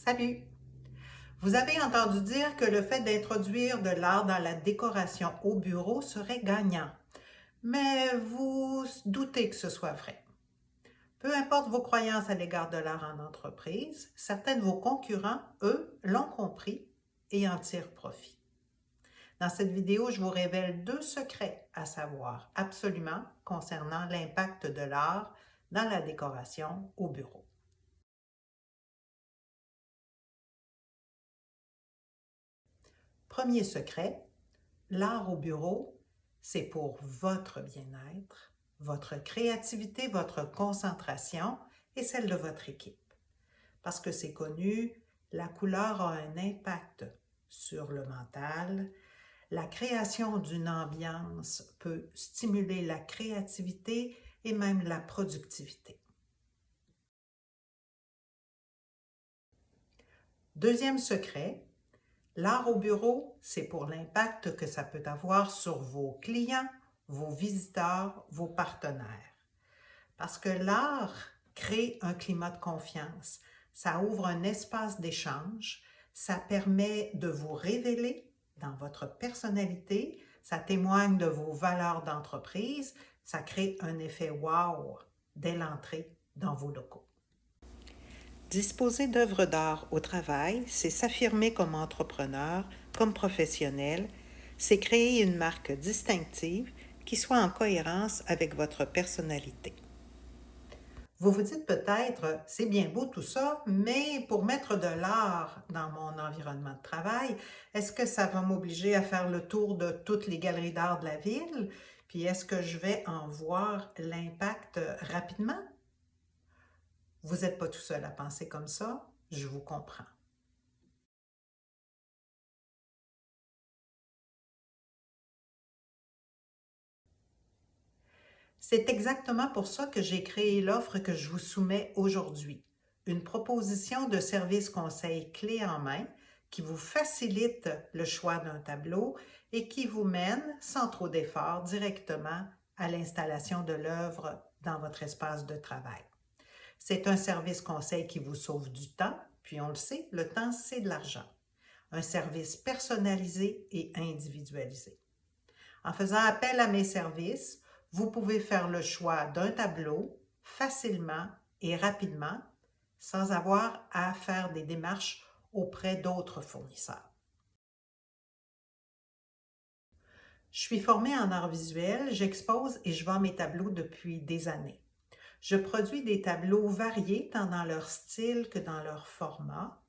Salut! Vous avez entendu dire que le fait d'introduire de l'art dans la décoration au bureau serait gagnant, mais vous doutez que ce soit vrai. Peu importe vos croyances à l'égard de l'art en entreprise, certains de vos concurrents, eux, l'ont compris et en tirent profit. Dans cette vidéo, je vous révèle 2 secrets à savoir absolument concernant l'impact de l'art dans la décoration au bureau. Premier secret, l'art au bureau, c'est pour votre bien-être, votre créativité, votre concentration et celle de votre équipe. Parce que c'est connu, la couleur a un impact sur le mental. La création d'une ambiance peut stimuler la créativité et même la productivité. Deuxième secret, l'art au bureau, c'est pour l'impact que ça peut avoir sur vos clients, vos visiteurs, vos partenaires. Parce que l'art crée un climat de confiance, ça ouvre un espace d'échange, ça permet de vous révéler dans votre personnalité, ça témoigne de vos valeurs d'entreprise, ça crée un effet wow dès l'entrée dans vos locaux. Disposer d'œuvres d'art au travail, c'est s'affirmer comme entrepreneur, comme professionnel, c'est créer une marque distinctive qui soit en cohérence avec votre personnalité. Vous vous dites peut-être, c'est bien beau tout ça, mais pour mettre de l'art dans mon environnement de travail, est-ce que ça va m'obliger à faire le tour de toutes les galeries d'art de la ville? Puis est-ce que je vais en voir l'impact rapidement? Vous n'êtes pas tout seul à penser comme ça, je vous comprends. C'est exactement pour ça que j'ai créé l'offre que je vous soumets aujourd'hui. Une proposition de service conseil clé en main qui vous facilite le choix d'un tableau et qui vous mène, sans trop d'efforts, directement à l'installation de l'œuvre dans votre espace de travail. C'est un service conseil qui vous sauve du temps, puis on le sait, le temps, c'est de l'argent. Un service personnalisé et individualisé. En faisant appel à mes services, vous pouvez faire le choix d'un tableau facilement et rapidement sans avoir à faire des démarches auprès d'autres fournisseurs. Je suis formée en art visuel, j'expose et je vends mes tableaux depuis des années. Je produis des tableaux variés tant dans leur style que dans leur format.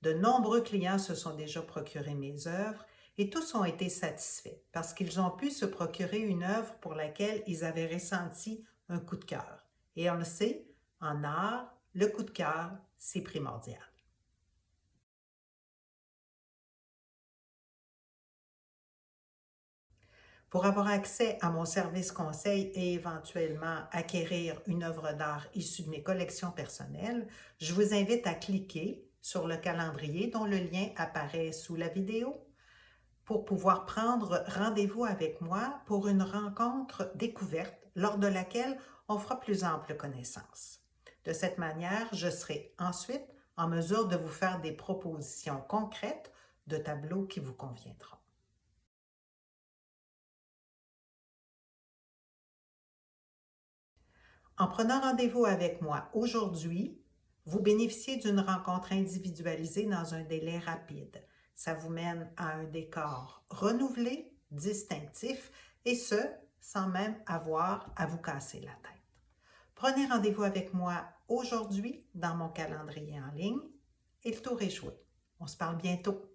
De nombreux clients se sont déjà procurés mes œuvres et tous ont été satisfaits parce qu'ils ont pu se procurer une œuvre pour laquelle ils avaient ressenti un coup de cœur. Et on le sait, en art, le coup de cœur, c'est primordial. Pour avoir accès à mon service conseil et éventuellement acquérir une œuvre d'art issue de mes collections personnelles, je vous invite à cliquer sur le calendrier dont le lien apparaît sous la vidéo pour pouvoir prendre rendez-vous avec moi pour une rencontre découverte lors de laquelle on fera plus ample connaissance. De cette manière, je serai ensuite en mesure de vous faire des propositions concrètes de tableaux qui vous conviendront. En prenant rendez-vous avec moi aujourd'hui, vous bénéficiez d'une rencontre individualisée dans un délai rapide. Ça vous mène à un décor renouvelé, distinctif, et ce, sans même avoir à vous casser la tête. Prenez rendez-vous avec moi aujourd'hui dans mon calendrier en ligne et le tour est joué. On se parle bientôt.